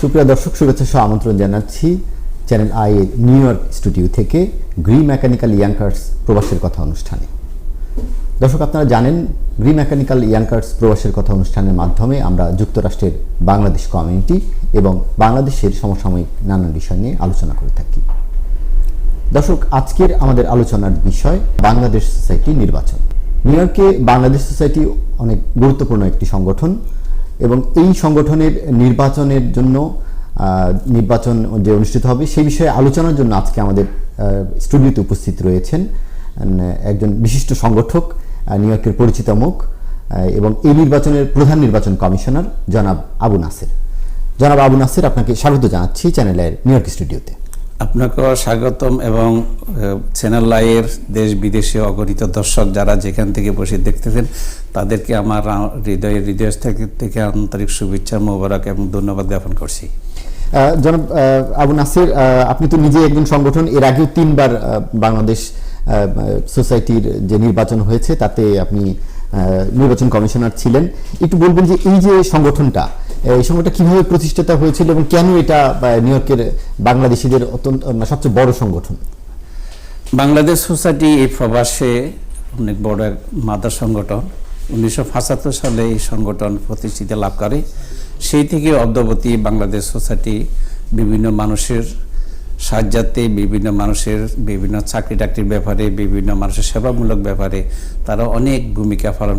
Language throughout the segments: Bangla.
সুপ্রিয় দর্শক, শুভেচ্ছা সহ আমন্ত্রণ জানাচ্ছি চ্যানেল আই এর নিউ ইয়র্ক স্টুডিও থেকে গ্রি মেকানিক্যাল ইয়াংকার্স প্রবাসের কথা অনুষ্ঠানে। দর্শক, আপনারা জানেন গ্রি মেকানিক্যাল ইয়াংকার্স প্রবাসের কথা অনুষ্ঠানের মাধ্যমে আমরা যুক্তরাষ্ট্রের বাংলাদেশ কমিউনিটি এবং বাংলাদেশের সমসাময়িক নানান বিষয় নিয়ে আলোচনা করে থাকি। দর্শক, আজকের আমাদের আলোচনার বিষয় বাংলাদেশ সোসাইটি নির্বাচন। নিউ ইয়র্কে বাংলাদেশ সোসাইটি অনেক গুরুত্বপূর্ণ একটি সংগঠন এবং এই সংগঠনের নির্বাচনের জন্য নির্বাচন যে অনুষ্ঠিত হবে সেই বিষয়ে আলোচনার জন্য আজকে আমাদের স্টুডিওতে উপস্থিত রয়েছেন একজন বিশিষ্ট সংগঠক, নিউ ইয়র্কের পরিচিত মুখ এবং এই নির্বাচনের প্রধান নির্বাচন কমিশনার জনাব আবু নাসের। জনাব আবু নাসের, আপনাকে স্বাগত জানাচ্ছি চ্যানেলের নিউ ইয়র্ক স্টুডিওতে। আপনাকেও স্বাগতম এবং চ্যানেল আইয়ের দেশ বিদেশে অগণিত দর্শক যারা যেখান থেকে বসে দেখতেছেন তাদেরকে আমার হৃদয় থেকে আন্তরিক শুভেচ্ছা, মোবারক এবং ধন্যবাদ জ্ঞাপন করছি। জনাব আবু নাসের, আপনি তো নিজে একজন সংগঠন, এর আগেও 3 বার বাংলাদেশ সোসাইটির যে নির্বাচন হয়েছে তাতে আপনি নির্বাচন কমিশনার ছিলেন। একটু বলবেন যে এই যে সংগঠনটা, এই সংগঠনটা কিভাবে প্রতিষ্ঠিত হয়েছিল এবং কেন এটা নিউ ইয়র্কের বাংলাদেশিদের সবচেয়ে বড় সংগঠন? বাংলাদেশ সোসাইটি এই প্রবাসে অনেক বড় এক মাদার সংগঠন। 1975 সালে এই সংগঠন প্রতিষ্ঠিত লাভ করে। সেই থেকে অদ্যাবধি বাংলাদেশ সোসাইটি বিভিন্ন মানুষের সাহায্যার্থে, বিভিন্ন মানুষের বিভিন্ন চাকরি টাকরির ব্যাপারে, বিভিন্ন মানুষের সেবামূলক ব্যাপারে তারা অনেক ভূমিকা পালন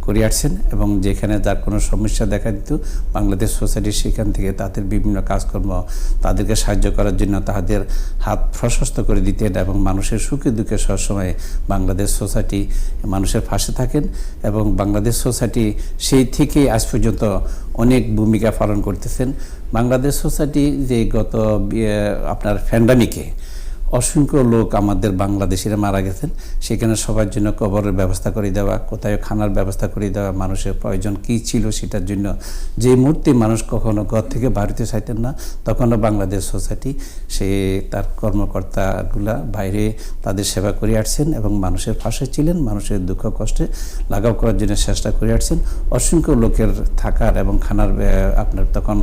করে আসছেন এবং যেখানে যার কোনো সমস্যা দেখা দিত বাংলাদেশ সোসাইটি সেখান থেকে তাদের বিভিন্ন কাজকর্ম, তাদেরকে সাহায্য করার জন্য তাদের হাত প্রশস্ত করে দিতেন এবং মানুষের সুখে দুঃখে সবসময় বাংলাদেশ সোসাইটি মানুষের পাশে থাকেন এবং বাংলাদেশ সোসাইটি সেই থেকে আজ পর্যন্ত অনেক ভূমিকা পালন করতেছেন। বাংলাদেশ সোসাইটি যে গত আপনার প্যান্ডামিকে অসংখ্য লোক আমাদের বাংলাদেশিরা মারা গেছেন, সেখানে সবার জন্য কবরের ব্যবস্থা করে দেওয়া, কোথায় খানার ব্যবস্থা করে দেওয়া, মানুষের প্রয়োজন কী ছিল সেটার জন্য যে মুহূর্তে মানুষ কখনো ঘর থেকে বাড়িতে চাইতেন না, তখনও বাংলাদেশ সোসাইটি সে তার কর্মকর্তাগুলা বাইরে তাদের সেবা করে আসছেন এবং মানুষের পাশে ছিলেন, মানুষের দুঃখ কষ্টে লাঘব করার জন্য চেষ্টা করে আসছেন। অসংখ্য লোকের থাকার এবং খানার আপনার তখন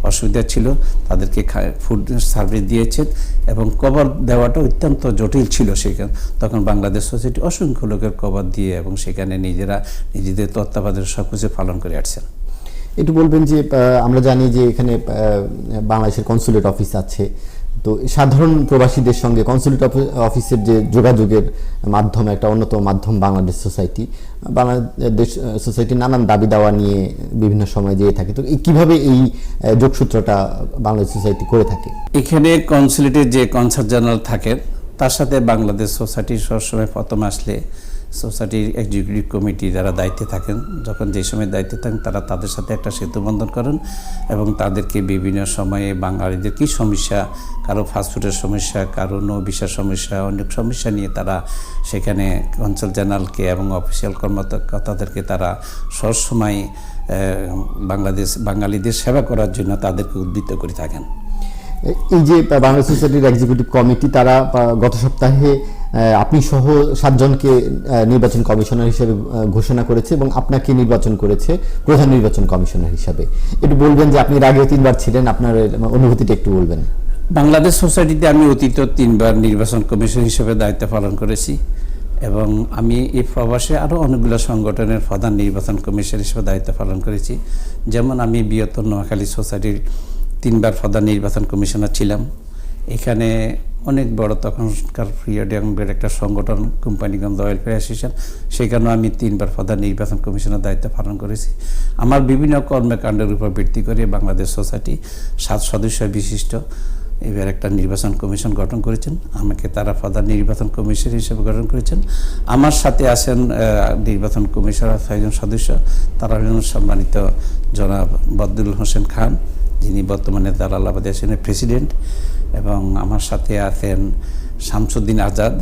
অসুবিধা ছিল, তাদেরকে ফুড সার্ভিস দিয়েছেন এবং কবর দেওয়াটা অত্যন্ত জটিল ছিল। সেখানে তখন বাংলাদেশ সোসাইটি অসংখ্য লোকের কবর দিয়ে এবং সেখানে নিজেদের তত্ত্বাবধানে সব কিছু পালন করে আসছেন। একটু বলবেন যে আমরা জানি যে এখানে বাংলাদেশের কনসুলেট অফিস আছে, তো সাধারণ প্রবাসীদের সঙ্গে কনসুলেট অফিসের যে যোগাযোগের মাধ্যম, একটা অন্যতম মাধ্যম বাংলাদেশ সোসাইটি। বাংলাদেশ সোসাইটি নানান দাবি দাওয়া নিয়ে বিভিন্ন সময় যেয়ে থাকে, তো কিভাবে এই যোগসূত্রটা বাংলাদেশ সোসাইটি করে থাকে? এখানে কনসুলেটের যে কনসাল জেনারেল থাকেন তার সাথে বাংলাদেশ সোসাইটি সবসময় প্রথম আসলে সোসাইটির এক্সিকিউটিভ কমিটি যারা দায়িত্বে থাকেন, যখন যে সময় দায়িত্বে থাকেন তারা তাদের সাথে একটা সেতু বন্ধন করেন এবং তাদেরকে বিভিন্ন সময়ে বাঙালিদের কী সমস্যা, কারো ফাস্টফুডের সমস্যা, কারো নো ভিসার সমস্যা, অনেক সমস্যা নিয়ে তারা সেখানে কনসাল জেনারেলকে এবং অফিসিয়াল কর্মকর্তাদেরকে তারা সবসময় বাঙালিদের সেবা করার জন্য তাদেরকে উদ্বুদ্ধ করে থাকেন। এই যে বাংলাদেশ সোসাইটির এক্সিকিউটিভ কমিটি, তারা গত সপ্তাহে আপনি সহ 7 জনকে নির্বাচন কমিশনার হিসেবে ঘোষণা করেছে এবং আপনাকে নির্বাচন করেছে প্রধান নির্বাচন কমিশনার হিসাবে। একটু বলবেন যে আপনি এর আগেও 3 বার ছিলেন, আপনার অনুভূতিটা একটু বলবেন। বাংলাদেশ সোসাইটিতে আমি অতীত 3 বার নির্বাচন কমিশন হিসেবে দায়িত্ব পালন করেছি এবং আমি এই প্রবাসে আরও অনেকগুলো সংগঠনের প্রধান নির্বাচন কমিশন হিসেবে দায়িত্ব পালন করেছি। যেমন আমি বৃহত্তর নোয়াখালী সোসাইটির 3 বার প্রধান নির্বাচন কমিশনার ছিলাম। এখানে অনেক বড় তখনকার পিরিয়ডে একটা সংগঠন কোম্পানিগঞ্জ ওয়েলফেয়ার অ্যাসোসিয়েশন, সেখানেও আমি 3 বার প্রধান নির্বাচন কমিশনার দায়িত্ব পালন করেছি। আমার বিভিন্ন কর্মকাণ্ডের উপর ভিত্তি করে বাংলাদেশ সোসাইটি 7 সদস্য বিশিষ্ট এবার একটা নির্বাচন কমিশন গঠন করেছেন। আমাকে তারা প্রধান নির্বাচন কমিশন হিসেবে গঠন করেছেন। আমার সাথে আছেন নির্বাচন কমিশনার 6 জন সদস্য। তারা হলেন সম্মানিত জনাব বদরুল হোসেন খান, যিনি বর্তমানে জালালাবাদ আসনের প্রেসিডেন্ট, এবং আমার সাথে আছেন শামসুদ্দিন আজাদ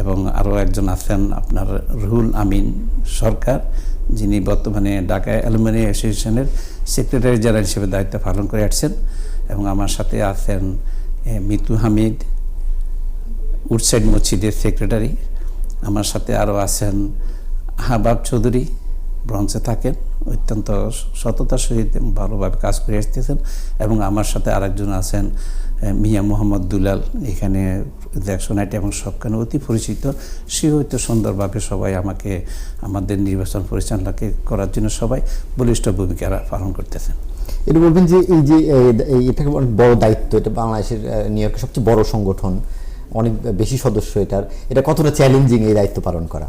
এবং আরও একজন আছেন আপনার রুহুল আমিন সরকার, যিনি বর্তমানে ঢাকা অ্যালুমিনি অ্যাসোসিয়েশনের সেক্রেটারি জেনারেল হিসেবে দায়িত্ব পালন করে আসছেন। এবং আমার সাথে আছেন মিতু হামিদ, উডসাইড মসজিদের সেক্রেটারি। আমার সাথে আরও আছেন হাবাব চৌধুরী, ব্রাঞ্চে থাকেন, অত্যন্ত সততার সহিত ভালোভাবে কাজ করে আসতেছেন। এবং আমার সাথে আরেকজন আছেন মিয়া মোহাম্মদ দুলাল, এখানে 109 এবং সবখানে অতি পরিচিত। সে হয়তো সুন্দরভাবে সবাই আমাকে আমাদের নির্বাচন পরিচালনাকে করার জন্য সবাই বলিষ্ঠ ভূমিকা পালন করতেছেন। এটা বলবেন যে এই যে এটা অনেক বড় দায়িত্ব, এটা বাংলাদেশের নিউ ইয়র্কের সবচেয়ে বড় সংগঠন, অনেক বেশি সদস্য, এটা কতটা চ্যালেঞ্জিং এই দায়িত্ব পালন করা?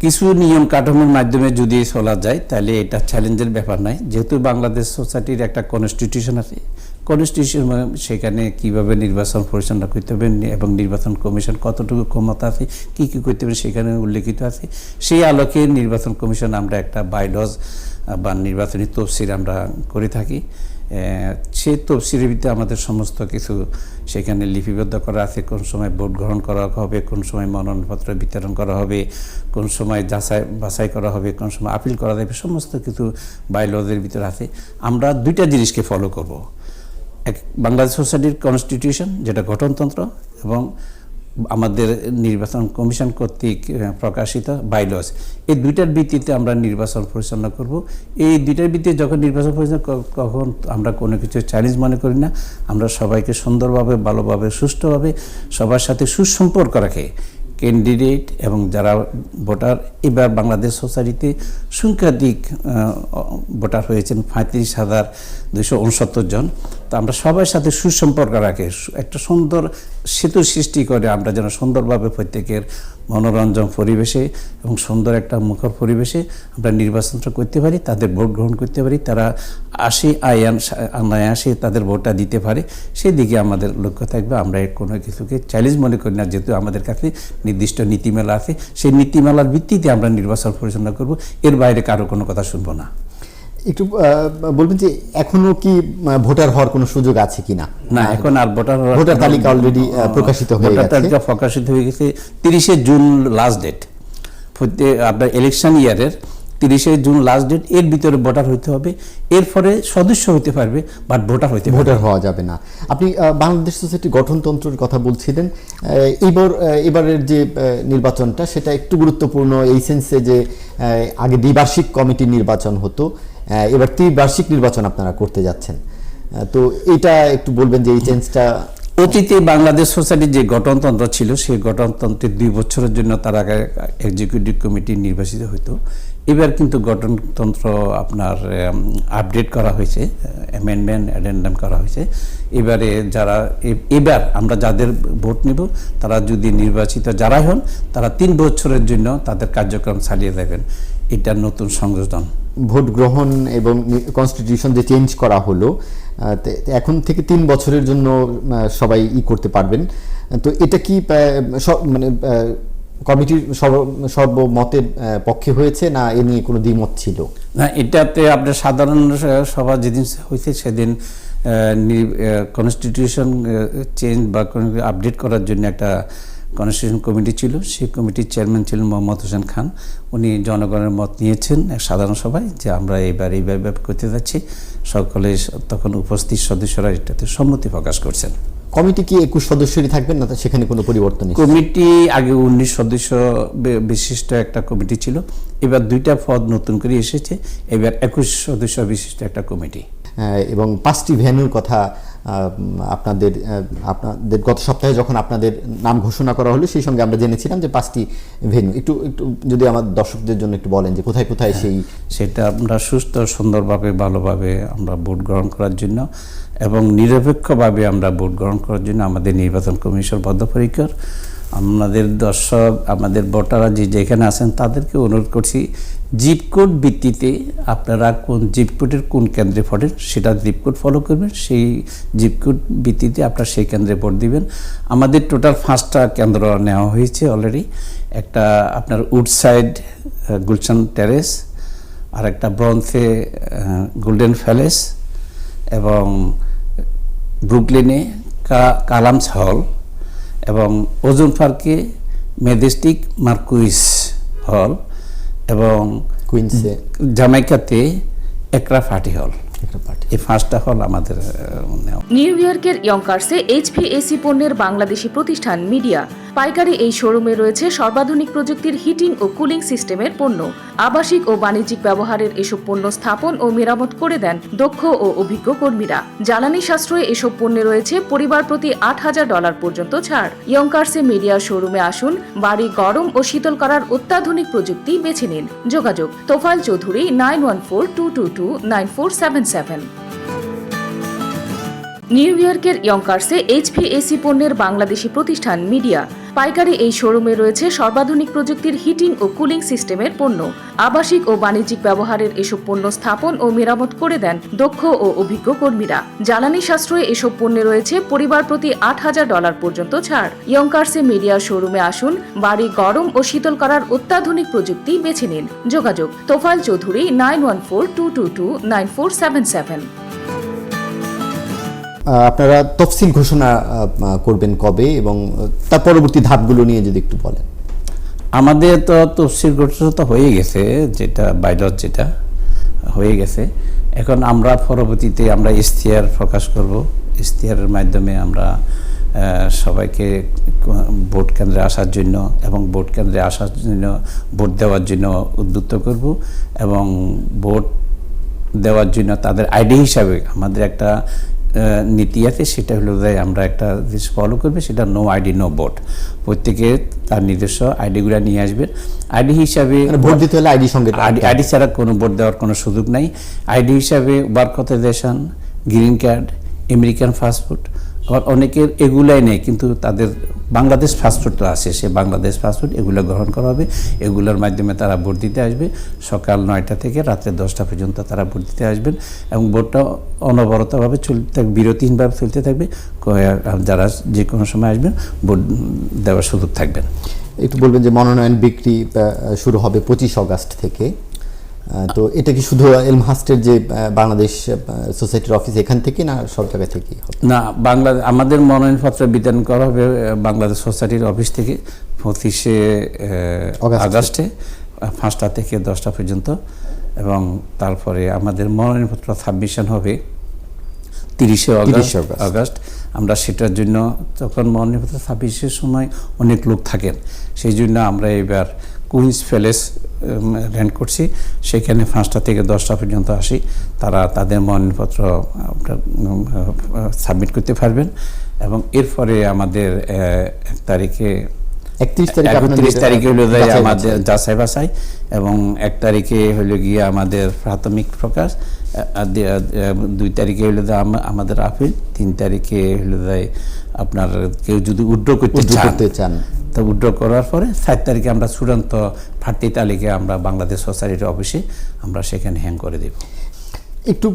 কিছু নিয়ম কাঠামোর মাধ্যমে যদি চলা যায় তাহলে এটা চ্যালেঞ্জের ব্যাপার নাই। যেহেতু বাংলাদেশ সোসাইটির একটা কনস্টিটিউশন আছে, কনস্টিটিউশন সেখানে কিভাবে নির্বাচন পরিচালনা করতে হবে এবং নির্বাচন কমিশন কতটুকু ক্ষমতা আছে, কী কী করতে হবে সেখানে উল্লেখিত আছে। সেই আলোকে নির্বাচন কমিশন আমরা একটা বাইলজ বা নির্বাচনী তফসিল আমরা করে থাকি। সেই তফসিলের ভিতরে আমাদের সমস্ত কিছু সেখানে লিপিবদ্ধ করা আছে। কোন সময় ভোট গ্রহণ করা হবে, কোন সময় মনোনয়নপত্র বিতরণ করা হবে, কোন সময় বাছাই করা হবে, কোন সময় আপিল করা যাবে, সমস্ত কিছু বাইলজের ভিতরে আছে। আমরা দুইটা জিনিসকে ফলো করব, এক বাংলাদেশ সোসাইটির কনস্টিটিউশন যেটা গঠনতন্ত্র এবং আমাদের নির্বাচন কমিশন কর্তৃক প্রকাশিত বাইলজ, এই দুইটার ভিত্তিতে আমরা নির্বাচন পরিচালনা করব। এই দুইটার ভিত্তিতে যখন নির্বাচন পরিচালনা কখন আমরা কোনো কিছু চ্যালেঞ্জ মনে করি না। আমরা সবাইকে সুন্দরভাবে, ভালোভাবে, সুষ্ঠুভাবে সবার সাথে সুসম্পর্ক রাখে ক্যান্ডিডেট এবং যারা ভোটার, এবার বাংলাদেশ সোসাইটিতে সংখ্যাধিক ভোটার হয়েছেন 35,269 জন। তো আমরা সবার সাথে সুসম্পর্ক রাখে একটা সুন্দর সেতু সৃষ্টি করে আমরা যেন সুন্দরভাবে প্রত্যেকের মনোরঞ্জন পরিবেশে এবং সুন্দর একটা মুখর পরিবেশে আমরা নির্বাচনটা করতে পারি, তাদের ভোট গ্রহণ করতে পারি, তারা আসে তাদের ভোটটা দিতে পারে। সেই দিকে আমাদের লক্ষ্য থাকবে। আমরা কোনো কিছুকে চ্যালেঞ্জ মনে করি না, যেহেতু আমাদের কাছে নির্দিষ্ট নীতিমালা আছে। সেই নীতিমালার ভিত্তিতে আমরা নির্বাচন পরিচালনা করব, এর বাইরে কারো কোনো কথা শুনবো না। একটু বলবেন যে এখনো কি ভোটার হওয়ার কোনো সুযোগ আছে কিনা? না, এখন আর ভোটার তালিকা অলরেডি প্রকাশিত হয়ে গেছে। ভোটার তালিকা প্রকাশিত হয়ে গেছে। 30শে জুন লাস্ট ডেট, আপনার ইলেকশন ইয়ারের 30শে জুন লাস্ট ডেট। এর ভিতরে ভোটার হইতে হবে, এরপরে সদস্য হইতে পারবে, বাট ভোটার হওয়া যাবে না। আপনি বাংলাদেশ সোসাইটি গঠনতন্ত্রের কথা বলছিলেন। এবারের যে নির্বাচনটা সেটা একটু গুরুত্বপূর্ণ এই সেন্সে যে আগে দ্বিবার্ষিক কমিটির নির্বাচন হতো, এবার ত্রিবার্ষিক নির্বাচন আপনারা করতে যাচ্ছেন। তো এটা একটু বলবেন যে এই চেঞ্জটা। অতীতে বাংলাদেশ সোসাইটির যে গঠনতন্ত্র ছিল সেই গঠনতন্ত্রের 2 বছরের জন্য তার আগে এক্সিকিউটিভ কমিটি নির্বাচিত হতো। এবার কিন্তু গঠনতন্ত্র আপনার আপডেট করা হয়েছে, অ্যামেন্ডমেন্ট অ্যাডেন্ডাম করা হয়েছে। এবার আমরা যাদের ভোট নেব তারা যদি নির্বাচিত যারাই হন তারা 3 বছরের জন্য তাদের কার্যক্রম চালিয়ে যাবেন। এটা নতুন সংযোজন। ভোট গ্রহণ এবং কনস্টিটিউশন যে চেঞ্জ করা হলো, এখন থেকে 3 বছরের জন্য সবাই করতে পারবেন। তো এটা কি মানে কমিটির সর্বমতের পক্ষে হয়েছে না এ নিয়ে কোনো দ্বিমত ছিল? না, এটাতে আপনার সাধারণ সভা যেদিন হয়েছে সেদিন কনস্টিটিউশন চেঞ্জ বা আপডেট করার জন্য একটা কনস্টিটিউশন কমিটি ছিল। সেই কমিটির চেয়ারম্যান ছিলেন মোহাম্মদ হোসেন খান। উনি জনগণের মত নিয়েছেন এক সাধারণ সভায় যে আমরা এইভাবে করতে যাচ্ছি। সকলে তখন উপস্থিত সদস্যরা এটাতে সম্মতি প্রকাশ করছেন। কমিটি কি 21 সদস্যই থাকবেন না সেখানে কোনো পরিবর্তন? কমিটি আগে 19 সদস্য বিশিষ্ট একটা কমিটি ছিল, এবার 2টা পদ নতুন করে এসেছে, এবার 21 সদস্য বিশিষ্ট একটা কমিটি। এবং 5টি ভেন্যুর কথা আপনাদের গত সপ্তাহে যখন আপনাদের নাম ঘোষণা করা হলো সেই সঙ্গে আমরা জেনেছিলাম যে 5টি ভেন্যু। একটু যদি আমার দর্শকদের জন্য একটু বলেন যে কোথায় কোথায় সেটা আমরা সুস্থ সুন্দরভাবে ভালোভাবে আমরা ভোট গ্রহণ করার জন্য এবং নিরপেক্ষভাবে আমরা ভোট গ্রহণ করার জন্য আমাদের নির্বাচন কমিশন বদ্ধপরিকর। আমাদের দর্শক, আমাদের ভোটাররা যেখানে আছেন তাদেরকে অনুরোধ করছি জিপ কোড ভিত্তিতে আপনারা কোন জিপ কোডের কোন কেন্দ্রে ভোটেন সেটা জিপ কোড ফলো করবেন, সেই জিপ কোড ভিত্তিতে আপনারা সেই কেন্দ্রে ভোট দিবেন। আমাদের টোটাল 5টা কেন্দ্র নেওয়া হয়েছে অলরেডি। একটা আপনার উডসাইড গুলশান টেরেস, আর একটা ব্রন্সে গোল্ডেন প্যালেস এবং ব্রুকলিনে কালামস হল এবং ওজন পার্কে মেজেস্টিক মার্কুইস হল এবং কুইন্সে জামাইকাতে একরা পার্টি হল। এই 5টা হল আমাদের নেওয়া। নিউ ইয়র্কের ইয়ঙ্কার্সে HVAC পণ্যের বাংলাদেশি প্রতিষ্ঠান মিডিয়া পাইকারি এই শোরুমে রয়েছে সর্বাধুনিক প্রযুক্তির হিটিং ও কুলিং সিস্টেমের পণ্য। আবাসিক ও বাণিজ্যিক ব্যবহারের এসব পণ্য স্থাপন ও মেরামত করে দেন দক্ষ ও অভিজ্ঞ কর্মীরা। জ্বালানি সাশ্রয়ে এসব পণ্যে রয়েছে পরিবার প্রতি $8,000 পর্যন্ত ছাড়। ইয়ঙ্কার্সে মিডিয়া শোরুমে আসুন, বাড়ি গরম ও শীতল করার অত্যাধুনিক প্রযুক্তি বেছে নিন। যোগাযোগ তোফায়েল চৌধুরী 9142229477। নিউ ইয়র্কের ইয়ঙ্কার্সে HVAC পণ্যের বাংলাদেশি প্রতিষ্ঠান মিডিয়া পাইকারি এই শোরুমে রয়েছে সর্বাধুনিক প্রযুক্তির হিটিং ও কুলিং সিস্টেমের পণ্য। আবাসিক ও বাণিজ্যিক ব্যবহারের এসব পণ্য স্থাপন ও মেরামত করে দেন দক্ষ ও অভিজ্ঞ কর্মীরা। জ্বালানি সাশ্রয়ে এসব পণ্যে রয়েছে পরিবার প্রতি $8,000 পর্যন্ত ছাড়। ইয়ঙ্কার্সে মিডিয়া শোরুমে আসুন, বাড়ি গরম ও শীতল করার অত্যাধুনিক প্রযুক্তি বেছে নিন। যোগাযোগ তোফায়েল চৌধুরী 9142229477। আপনারা তফসিল ঘোষণা করবেন কবে এবং তার পরবর্তী ধাপগুলো নিয়ে যদি একটু বলেন। আমাদের তো তফসিল ঘোষণা তো হয়ে গেছে, যেটা বাইলট যেটা হয়ে গেছে। এখন আমরা পরবর্তীতে আমরা ইশতেহার প্রকাশ করব। ইশতেহারের মাধ্যমে আমরা সবাইকে ভোট কেন্দ্রে আসার জন্য এবং ভোট কেন্দ্রে আসার জন্য ভোট দেওয়ার জন্য উদ্বুদ্ধ করব এবং ভোট দেওয়ার জন্য তাদের আইডি হিসাবে আমাদের একটা নীতি আছে, সেটা হলো যে আমরা একটা ফলো করবে, সেটা নো আইডি নো ভোট। প্রত্যেকে তার নিজস্ব আইডিগুলো নিয়ে আসবেন। আইডি হিসাবে ভোট দিতে হলে আইডি সঙ্গে, আইডি ছাড়া কোনো ভোট দেওয়ার কোনো সুযোগ নাই। আইডি হিসাবে work authorisation, green card, American passport, আবার অনেকের এগুলাই নেই কিন্তু তাদের বাংলাদেশ পাসপোর্ট আছে, সে বাংলাদেশ পাসপোর্ট এগুলো গ্রহণ করা হবে। এগুলোর মাধ্যমে তারা ভোট দিতে আসবে। সকাল 9টা থেকে রাত্রে 10টা পর্যন্ত তারা ভোট দিতে আসবেন এবং ভোটটা অনবরতভাবে চলতে থাকবে, বিরতিহীনভাবে চলতে থাকবে। যারা যে কোনো সময় আসবেন ভোট দেওয়ার সুযোগ থাকবেন। একটু বলবেন যে মনোনয়ন বিক্রি শুরু হবে 25 অগাস্ট থেকে, তো এটা কি শুধু এলমহার্স্টের যে বাংলাদেশ সোসাইটির অফিস এখান থেকে না সব জায়গা থেকে হবে? না, আমাদের মনোনয়নপত্র বিতরণ করা হবে বাংলাদেশ সোসাইটির অফিস থেকে 25শে আগস্টে 5টা থেকে 10টা পর্যন্ত এবং তারপরে আমাদের মনোনয়নপত্র সাবমিশন হবে 30শে আগস্ট। আমরা সেটার জন্য তখন মনোনয়নপত্র সাবমিশনের সময় অনেক লোক থাকেন, সেই জন্য আমরা এবার কুইন্স প্যালেস রেন্ট করছি, সেখানে 5টা থেকে 10টা পর্যন্ত আসি। তারা তাদের মনোনয়নপত্র সাবমিট করতে পারবেন এবং এরপরে আমাদের 31 তারিখে হলো আমাদের যাচাই বাছাই এবং 1 তারিখে হলো গিয়ে আমাদের প্রাথমিক প্রকাশ, 2 তারিখে হলো আমাদের আপিল, 3 তারিখে হলো আপনার কেউ যদি উইথড্র করতে চান তো উইথড্র করার পরে 4 তারিখে আমরা চূড়ান্ত প্রার্থী তালিকা আমরা বাংলাদেশ সোসাইটির অফিসে আমরা সেখানে হ্যাং করে দেব। একটু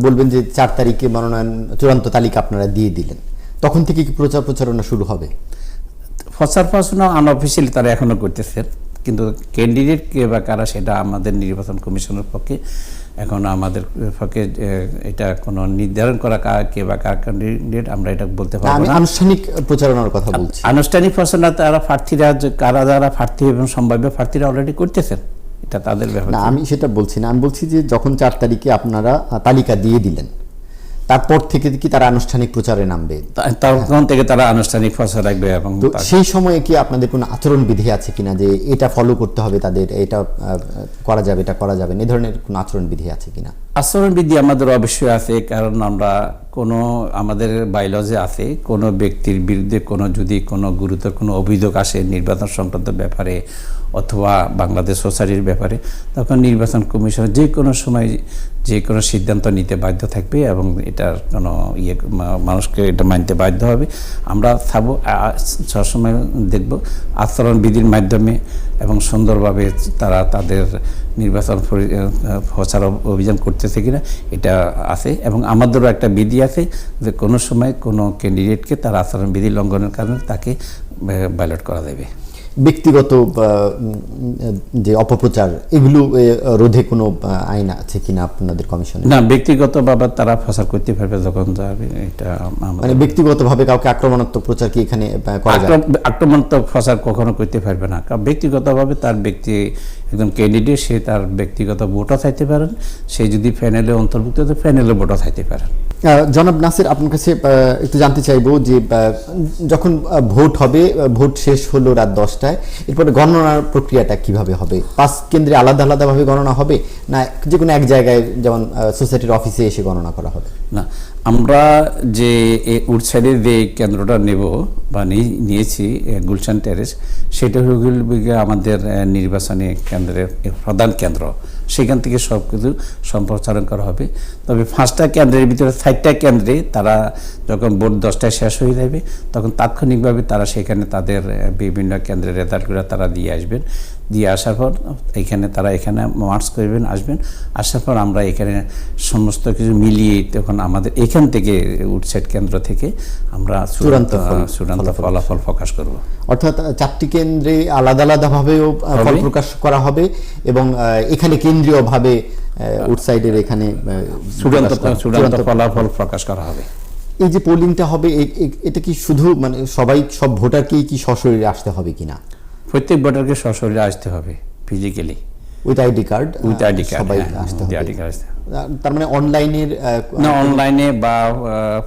বলবেন যে 4 তারিখে মনোনয়ন চূড়ান্ত তালিকা আপনারা দিয়ে দিলেন, তখন থেকে কি প্রচারণা শুরু হবে? প্রচারণা আনঅফিসিয়ালি তারা এখনো করতেছেন, কিন্তু ক্যান্ডিডেট কে বা কারা সেটা আমাদের নির্বাচন কমিশনের পক্ষে এখন আমাদের পক্ষে এটা কোনো নির্ধারণ করা কে বা কার ক্যান্ডিডেট আমরা এটা বলতে পারবো না। আনুষ্ঠানিক প্রচারণার কথা বলছি। আনুষ্ঠানিক প্রচারণা তারা প্রার্থীরা কারা যারা প্রার্থী এবং সম্ভাব্য প্রার্থীরা অলরেডি করতেছেন, এটা তাদের ব্যাপার। না, আমি সেটা বলছি না, আমি বলছি যে যখন 4 তারিখে আপনারা তালিকা দিয়ে দিলেন তারপর থেকে কি তারা আনুষ্ঠানিক প্রচারে নামবে? তখন থেকে তারা আনুষ্ঠানিক প্রচার রাখবে এবং সেই সময়ে কি আপনাদের কোনো আচরণ বিধি আছে কিনা যে এটা ফলো করতে হবে তাদের, এটা করা যাবে এটা করা যাবে, এই ধরনের কোনো আচরণ বিধি আছে কিনা? আচরণ বিধি আমাদের অবশ্যই আছে, কারণ আমরা কোনো আমাদের বাইলজে আছে কোনো ব্যক্তির বিরুদ্ধে যদি কোনো গুরুতর কোনো অভিযোগ আসে নির্বাচন সংক্রান্ত ব্যাপারে অথবা বাংলাদেশ সোসাইটির ব্যাপারে, তখন নির্বাচন কমিশন যে কোনো সময় যে কোনো সিদ্ধান্ত নিতে বাধ্য থাকবে এবং এটার কোনো মানুষকে এটা মানতে বাধ্য হবে। আমরা সবসময় দেখব আচরণ বিধির মাধ্যমে এবং সুন্দরভাবে তারা তাদের নির্বাচন প্রচার অভিযান করতেছে কিনা এটা আছে এবং আমাদেরও একটা বিধি আছে যে কোনো সময় কোনো ক্যান্ডিডেটকে তার আচরণ বিধি লঙ্ঘনের কারণে তাকে ব্যালট করা যাবে। ব্যক্তিগত যে অপপ্রচার এগুলো রোধে কোনো আইন আছে কিনা আপনাদের কমিশনে? না, ব্যক্তিগতভাবে তারা প্রচার করতে পারবে যখন যাবে, এটা মানে ব্যক্তিগতভাবে কাউকে আক্রমণাত্মক প্রচার কি এখানে করা যায়? আক্রমণাত্মক প্রচার কখনো করতে পারবে না, কারণ ব্যক্তিগতভাবে তার ব্যক্তি একজন ক্যান্ডিডেট, সে তার ব্যক্তিগত ভোটও চাইতে পারেন, সে যদি প্যানেলে অন্তর্ভুক্ত তো প্যানেলে ভোটও চাইতে পারেন। জনাব নাসির, আপনার কাছে একটু জানতে চাইবো যে যখন ভোট হবে, ভোট শেষ হলো রাত 10টায়, এরপরে গণনার প্রক্রিয়াটা কিভাবে হবে? 5 কেন্দ্রে আলাদা আলাদাভাবে গণনা হবে, না যে কোনো এক জায়গায় যেমন সোসাইটির অফিসে এসে গণনা করা হবে? না, আমরা যে উডসাইডের যে কেন্দ্রটা নেব বা নিয়েছি গুলশান টেরেস, সেটা হলো আমাদের নির্বাচনী কেন্দ্রের প্রধান কেন্দ্র। সেখান থেকে সব কিছু সম্প্রচারণ করা হবে। তবে 5টা কেন্দ্রের ভিতরে 4টা কেন্দ্রে তারা যখন ভোট 10টায় শেষ হয়ে যাবে, তখন তাৎক্ষণিকভাবে তারা সেখানে তাদের বিভিন্ন কেন্দ্রের রেজাল্টগুলো তারা দিয়ে আসবেন। দিয়ে আসার পর তারা এখানে মার্চ করবেন, আসবেন। আসার পর আমরা এখানে সমস্ত কিছু মিলিয়ে তখন আমাদের এখান থেকে উডসাইড কেন্দ্র থেকে আমরা চূড়ান্ত ফলাফল প্রকাশ করব। অর্থাৎ 4টি কেন্দ্রে আলাদা আলাদাভাবেও ফল প্রকাশ করা হবে এবং এখানে কেন্দ্রীয়ভাবে উডসাইডের এখানে চূড়ান্ত ফলাফল প্রকাশ করা হবে। এই যে পোলিংটা হবে, এটা কি শুধু মানে সব ভোটারকেই কি সশরীরে আসতে হবে কিনা? প্রত্যেক ভোটারকে সশরীরে আসতে হবে, ফিজিক্যালি, উইথ আইডি কার্ড। সবাই আসতে হবে। তার মানে অনলাইনে বা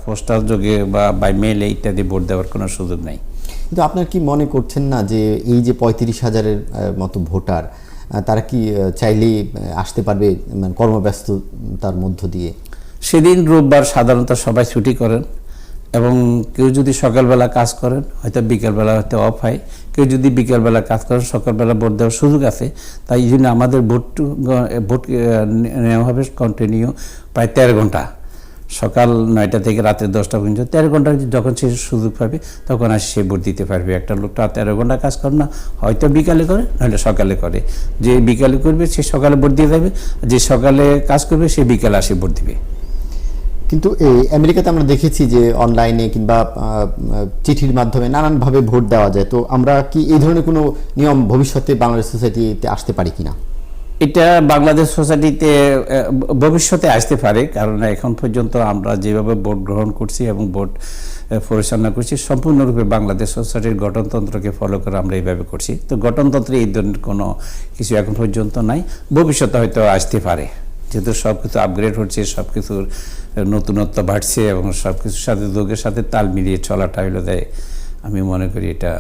পোস্টাল যোগে বা বাই মেইল ইত্যাদি ভোট দেওয়ার কোনো সুযোগ নাই। কিন্তু আপনার কি মনে করছেন না যে এই যে 35,000-এর মতো ভোটার, তারা কি চাইলেই আসতে পারবে মানে কর্মব্যস্ততার মধ্য দিয়ে? সেদিন রোববার সাধারণত সবাই ছুটি করেন এবং কেউ যদি সকালবেলা কাজ করেন হয়তো বিকেলবেলা হয়তো অফ হয়, কেউ যদি বিকেলবেলা কাজ করেন সকালবেলা ভোট দেওয়ার সুযোগ আছে। তাই এই জন্য আমাদের ভোট নেওয়া হবে কন্টিনিউ প্রায় 13 ঘন্টা, সকাল 9টা থেকে রাতে 10টা পর্যন্ত 13 ঘন্টা। যখন সে সুযোগ পাবে তখন আসে সে ভোট দিতে পারবে। একটা লোকটা 13 ঘন্টা কাজ করে না, হয়তো বিকালে করে নইলে সকালে করে। যে বিকালে করবে সে সকালে ভোট দিয়ে যাবে, যে সকালে কাজ করবে সে বিকালে আসে ভোট দিবে। কিন্তু আমেরিকাতে আমরা দেখেছি যে অনলাইনে কিংবা চিঠির মাধ্যমে নানানভাবে ভোট দেওয়া যায়। তো আমরা কি এই ধরনের কোনো নিয়ম ভবিষ্যতে বাংলাদেশ সোসাইটিতে আসতে পারি কিনা? এটা বাংলাদেশ সোসাইটিতে ভবিষ্যতে আসতে পারে, কারণ এখন পর্যন্ত আমরা যেভাবে ভোট গ্রহণ করছি এবং ভোট পরিচালনা করছি সম্পূর্ণরূপে বাংলাদেশ সোসাইটির গঠনতন্ত্রকে ফলো করে আমরা এইভাবে করছি। তো গঠনতন্ত্রে এই ধরনের কোনো কিছু এখন পর্যন্ত নাই, ভবিষ্যতে হয়তো আসতে পারে। যেহেতু সব কিছু আপগ্রেড হচ্ছে, সব কিছুর নতুনত্ব বাড়ছে এবং সব কিছুর সাথে যুগের সাথে তাল মিলিয়ে চলাটা হলো দেয়, আমি মনে করি এটা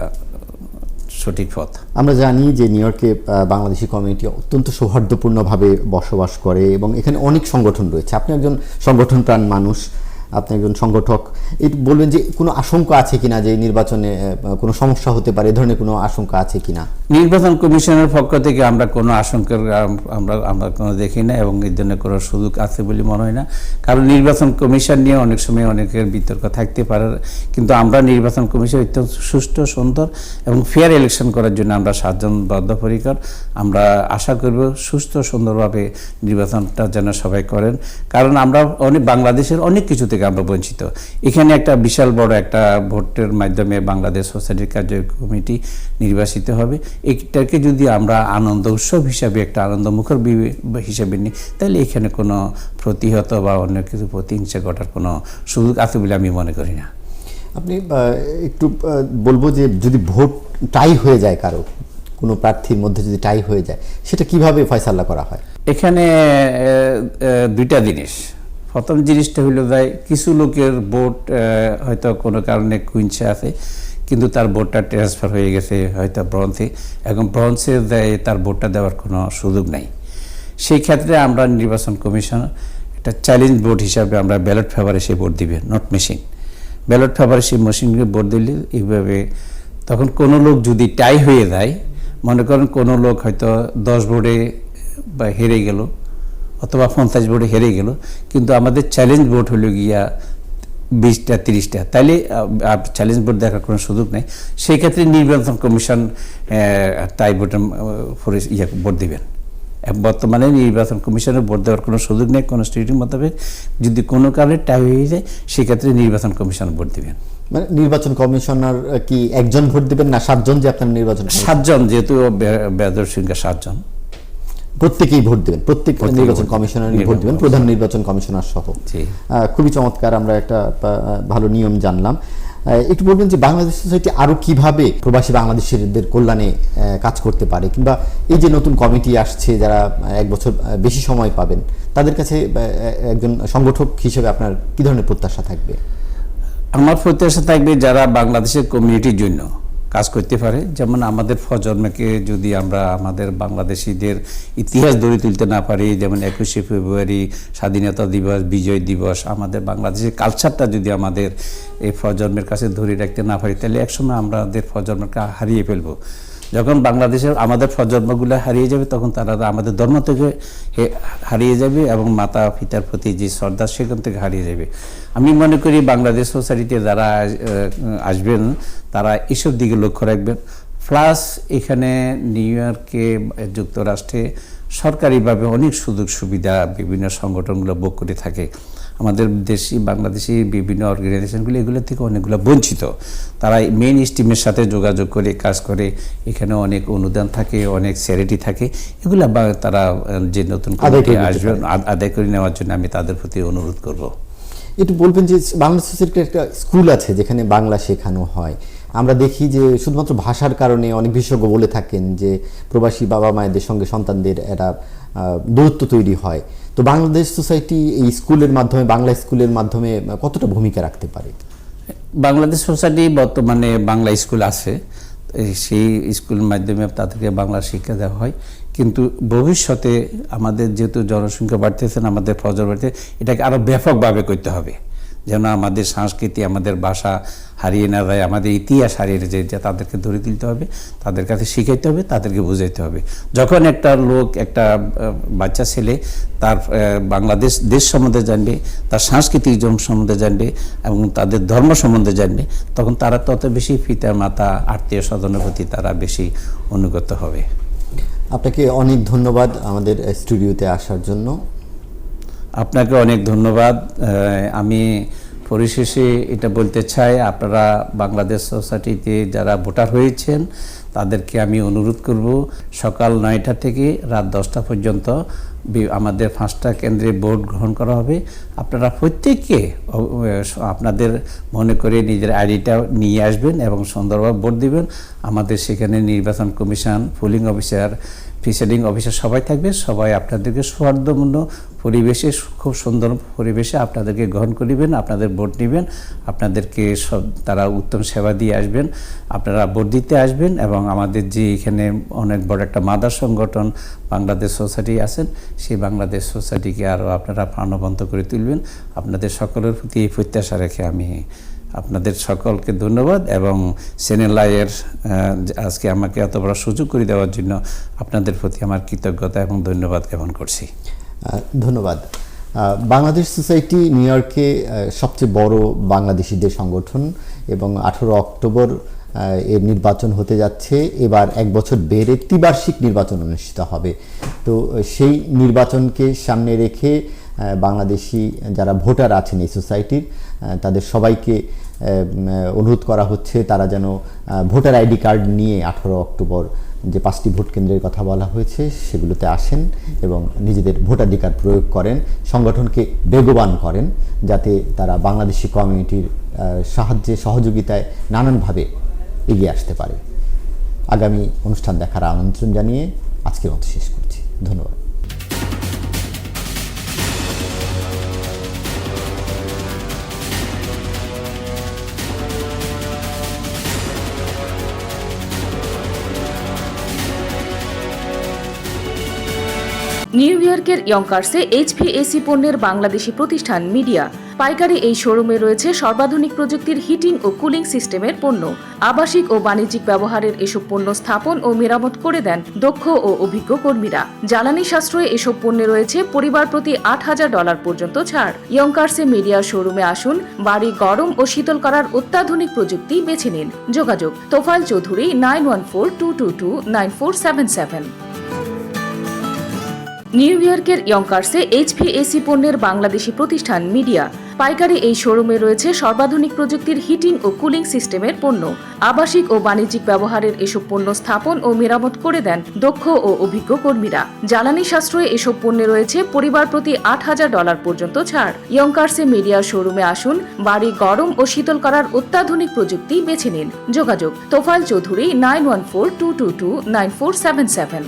সঠিক পথ। আমরা জানি যে নিউ ইয়র্কে বাংলাদেশি কমিউনিটি অত্যন্ত সৌহার্দ্যপূর্ণভাবে বসবাস করে এবং এখানে অনেক সংগঠন রয়েছে। আপনি একজন সংগঠন প্রাণ মানুষ, আপনি একজন সংগঠক, এই বলবেন যে কোনো আশঙ্কা আছে কিনা যে নির্বাচনে কোনো সমস্যা হতে পারে, এ ধরনের কোনো আশঙ্কা আছে কিনা? নির্বাচন কমিশনের পক্ষ থেকে আমরা কোনো আশঙ্কার আমরা কোনো দেখি না এবং এই জন্য কোনো সুযোগ আছে বলে মনে হয় না। কারণ নির্বাচন কমিশন নিয়ে অনেক সময় অনেকের বিতর্ক থাকতে পারে, কিন্তু আমরা নির্বাচন কমিশন অত্যন্ত সুষ্ঠু, সুন্দর এবং ফেয়ার ইলেকশন করার জন্য আমরা 7 জন বদ্ধপরিকর। আমরা আশা করব সুস্থ সুন্দরভাবে নির্বাচনটা যেন সবাই করেন, কারণ আমরা বাংলাদেশের অনেক কিছু থেকে আমরা বঞ্চিত। এখানে একটা বিশাল বড় একটা ভোটের মাধ্যমে বাংলাদেশ সোসাইটির কার্যকরী কমিটি নির্বাচিত হবে। এটাকে যদি আমরা আনন্দ উৎসব হিসাবে, একটা আনন্দমুখর হিসাবে নিই, তাহলে এখানে কোনো প্রতিহত বা অন্য কিছু প্রতিহিংসা ঘটার কোনো সুযোগ আছে বলে আমি মনে করি না। আপনি একটু বলবো যে যদি ভোট টাই হয়ে যায়, কারো কোনো প্রার্থীর মধ্যে যদি টাই হয়ে যায়, সেটা কিভাবে ফয়সালা করা হয়? এখানে 2টা জিনিস। প্রথম জিনিসটা হলো যায় কিছু লোকের ভোট হয়তো কোনো কারণে কুইন্সে আছে, কিন্তু তার ভোটটা ট্রান্সফার হয়ে গেছে হয়তো ব্রঞ্জে, এখন ব্রঞ্জে দেয় তার ভোটটা দেওয়ার কোনো সুযোগ নাই। সেই ক্ষেত্রে আমরা নির্বাচন কমিশন একটা চ্যালেঞ্জ ভোট হিসাবে আমরা ব্যালট পেপারে সে ভোট দিবে, নট মেশিন। ব্যালট পেপারে সেই মেশিনকে ভোট দিলে এইভাবে তখন কোনো লোক যদি টাই হয়ে যায়, মনে করেন কোনো লোক হয়তো 10 ভোটে বা হেরে গেল অথবা 50 ভোটে হেরে গেল, কিন্তু আমাদের চ্যালেঞ্জ ভোট হলো গিয়া 20টা 30টা, তাইলে চ্যালেঞ্জ ভোট দেখার কোনো সুযোগ নেই। সেই ক্ষেত্রে নির্বাচন কমিশন টাই ভোটে ভোট দিবেন। বর্তমানে নির্বাচন কমিশনের ভোট দেওয়ার কোনো সুযোগ নেই কোনো স্টেটের মোতাবেক। যদি কোনো কারণে টাই হয়ে যায় সেক্ষেত্রে নির্বাচন কমিশন ভোট দিবেন। মানে নির্বাচন কমিশনার কি একজন ভোট দিবেন না 7 জন? যে আপনার নির্বাচন 7 জন, যেহেতু বেয়াদর সংখ্যা 7 জন, প্রত্যেকেই ভোট দেবেন, প্রত্যেক নির্বাচন কমিশনারই ভোট দেবেন, প্রধান নির্বাচন কমিশনার সহ। খুবই চমৎকার, আমরা একটা ভালো নিয়ম জানলাম। একটু বলবেন যে বাংলাদেশ সোসাইটি আরও কিভাবে প্রবাসী বাংলাদেশিদের কল্যাণে কাজ করতে পারে, কিংবা এই যে নতুন কমিটি আসছে যারা 1 বছর বেশি সময় পাবেন, তাদের কাছে একজন সংগঠক হিসেবে আপনার কি ধরনের প্রত্যাশা থাকবে? আমার প্রত্যাশা থাকবে যারা বাংলাদেশের কমিউনিটির জন্য কাজ করতে পারে, যেমন আমাদের প্রজন্মকে যদি আমরা আমাদের বাংলাদেশিদের ইতিহাস ধরে তুলতে না পারি, যেমন 21শে ফেব্রুয়ারি স্বাধীনতা দিবস, বিজয় দিবস, আমাদের বাংলাদেশের কালচারটা যদি আমাদের এই প্রজন্মের কাছে ধরে রাখতে না পারি, তাহলে একসময় আমাদের প্রজন্মকে হারিয়ে ফেলবো। যখন বাংলাদেশের আমাদের প্রজন্মগুলো হারিয়ে যাবে, তখন তারা আমাদের ধর্ম থেকে হারিয়ে যাবে এবং মাতা পিতার প্রতি যে শ্রদ্ধা সেখান থেকে হারিয়ে যাবে। আমি মনে করি বাংলাদেশ সোসাইটিতে যারা আসবেন তারা এসব দিকে লক্ষ্য রাখবেন। প্লাস এখানে নিউ ইয়র্কে, যুক্তরাষ্ট্রে সরকারিভাবে অনেক সুযোগ সুবিধা বিভিন্ন সংগঠনগুলো ভোগ করে থাকে। আমাদের বাংলাদেশি বিভিন্ন অর্গানাইজেশনগুলো এগুলো থেকে অনেকগুলো বঞ্চিত। তারা মেইন স্ট্রিমের সাথে যোগাযোগ করে কাজ করে, এখানে অনেক অনুদান থাকে, অনেক চ্যারিটি থাকে, এগুলো তারা যে নতুন কমিটি আসবেন আদায় করে নেওয়ার জন্য আমি তাদের প্রতি অনুরোধ করব। একটু বলবেন যে বাংলা সোসাইটির একটা স্কুল আছে যেখানে বাংলা শেখানো হয়। আমরা দেখি যে শুধুমাত্র ভাষার কারণে অনেক বিশেষজ্ঞ বলে থাকেন যে প্রবাসী বাবা মায়েদের সঙ্গে সন্তানদের একটা দূরত্ব তৈরি হয়। তো বাংলাদেশ সোসাইটি এই স্কুলের মাধ্যমে, বাংলা স্কুলের মাধ্যমে কতটা ভূমিকা রাখতে পারে? বাংলাদেশ সোসাইটি বর্তমানে বাংলা স্কুল আছে, সেই স্কুলের মাধ্যমে তাদেরকে বাংলা শিক্ষা দেওয়া হয়। কিন্তু ভবিষ্যতে আমাদের যেহেতু জনসংখ্যা বাড়তেছেন, আমাদের প্রজন্ম বাড়তে, এটাকে আরও ব্যাপকভাবে করতে হবে, যেন আমাদের সংস্কৃতি, আমাদের ভাষা হারিয়ে না যায়, আমাদের ইতিহাস হারিয়ে না যায়। তাদেরকে ধরে তুলতে হবে, তাদের কাছে শিখাইতে হবে, তাদেরকে বুঝাইতে হবে। যখন একটা লোক, একটা বাচ্চা ছেলে তার বাংলাদেশ দেশ সম্বন্ধে জানবে, তার সাংস্কৃতিক সম্বন্ধে জানবে এবং তাদের ধর্ম সম্বন্ধে জানবে, তখন তারা তত বেশি পিতা মাতা আত্মীয় স্বজনের প্রতি তারা বেশি অনুগত হবে। আপনাকে অনেক ধন্যবাদ আমাদের স্টুডিওতে আসার জন্য। আপনাকে অনেক ধন্যবাদ। আমি পরিশেষে এটা বলতে চাই, আপনারা বাংলাদেশ সোসাইটিতে যারা ভোটার হয়েছেন তাদেরকে আমি অনুরোধ করব, সকাল 9টা থেকে রাত 10টা পর্যন্ত আমাদের 5টা কেন্দ্রে ভোট গ্রহণ করা হবে। আপনারা প্রত্যেককে আপনাদের মনে করে নিজের আইডিটা নিয়ে আসবেন এবং সুন্দরভাবে ভোট দিবেন। আমাদের সেখানে নির্বাচন commission, polling officer, presiding officer সবাই থাকবে। সবাই আপনাদেরকে সৌহার্দ্যপূর্ণ পরিবেশে, খুব সুন্দর পরিবেশে আপনাদেরকে গ্রহণ করিবেন, আপনাদের ভোট নেবেন, আপনাদেরকে তারা উত্তম সেবা দিয়ে আসবেন। আপনারা ভোট দিতে আসবেন এবং আমাদের যে এখানে অনেক বড় একটা মাদার সংগঠন বাংলাদেশ সোসাইটি আছেন, সেই বাংলাদেশ সোসাইটিকে আরও আপনারা প্রাণবন্ত করে তুলবেন। আপনাদের সকলের প্রতি এই প্রত্যাশা রেখে আমি আপনাদের সকলকে ধন্যবাদ এবং চ্যানেল আইয়ের আজকে আমাকে এত বড় সুযোগ করে দেওয়ার জন্য আপনাদের প্রতি আমার কৃতজ্ঞতা এবং ধন্যবাদ জ্ঞাপন করছি। ধন্যবাদ। বাংলাদেশ সোসাইটি নিউ ইয়র্কে সবচেয়ে বড় বাংলাদেশিদের সংগঠন এবং 18 অক্টোবর এর নির্বাচন হতে যাচ্ছে। এবার 1 বছর বেড়ে ত্রিবার্ষিক নির্বাচন অনুষ্ঠিত হবে। তো সেই নির্বাচনকে সামনে রেখে বাংলাদেশি যারা ভোটার আছেন এই সোসাইটির, তাদের সবাইকে অনুরোধ করা হচ্ছে তারা যেন ভোটার আইডি কার্ড নিয়ে 18 অক্টোবর যে 5টি ভোট কেন্দ্রের কথা বলা হয়েছে সেগুলোতে আসেন এবং নিজেদের ভোটাধিকার প্রয়োগ করেন, সংগঠনকে বেগবান করেন, যাতে তারা বাংলাদেশি কমিউনিটির সাহায্যে, সহযোগিতায় নানানভাবে এগিয়ে আসতে পারে। আগামী অনুষ্ঠান দেখার আমন্ত্রণ জানিয়ে আজকের মতো শেষ করছি। ধন্যবাদ। নিউ ইয়র্কের ইয়ঙ্কার্সে HVAC পণ্যের বাংলাদেশি প্রতিষ্ঠান মিডিয়া। পাইকারি এই শোরুমে রয়েছে সর্বাধুনিক প্রযুক্তির হিটিং ও কুলিং সিস্টেমের পণ্য। আবাসিক ও বাণিজ্যিক ব্যবহারের এসব পণ্য স্থাপন ও মেরামত করে দেন দক্ষ ও অভিজ্ঞ কর্মীরা। জ্বালানি সাশ্রয়ে এসব পণ্যে রয়েছে পরিবার প্রতি $8,000 পর্যন্ত ছাড়। ইয়ঙ্কার্সে মিডিয়া শোরুমে আসুন, বাড়ি গরম ও শীতল করার অত্যাধুনিক প্রযুক্তি বেছে নিন। যোগাযোগ তোফায়েল চৌধুরী 9142229477। নিউ ইয়র্কের ইয়ংকার্সে HVAC পণ্যের বাংলাদেশি প্রতিষ্ঠান মিডিয়া। পাইকারি এই শোরুমে রয়েছে সর্বাধুনিক প্রযুক্তির হিটিং ও কুলিং সিস্টেমের পণ্য। আবাসিক ও বাণিজ্যিক ব্যবহারের এসব পণ্য স্থাপন ও মেরামত করে দেন দক্ষ ও অভিজ্ঞ কর্মীরা। জ্বালানি সাশ্রয়ে এসব পণ্যে রয়েছে পরিবার প্রতি $8,000 পর্যন্ত ছাড়। ইয়ংকার্সে মিডিয়া শোরুমে আসুন, বাড়ি গরম ও শীতল করার অত্যাধুনিক প্রযুক্তি বেছে নিন। যোগাযোগ তোফায়েল চৌধুরী 9142229477।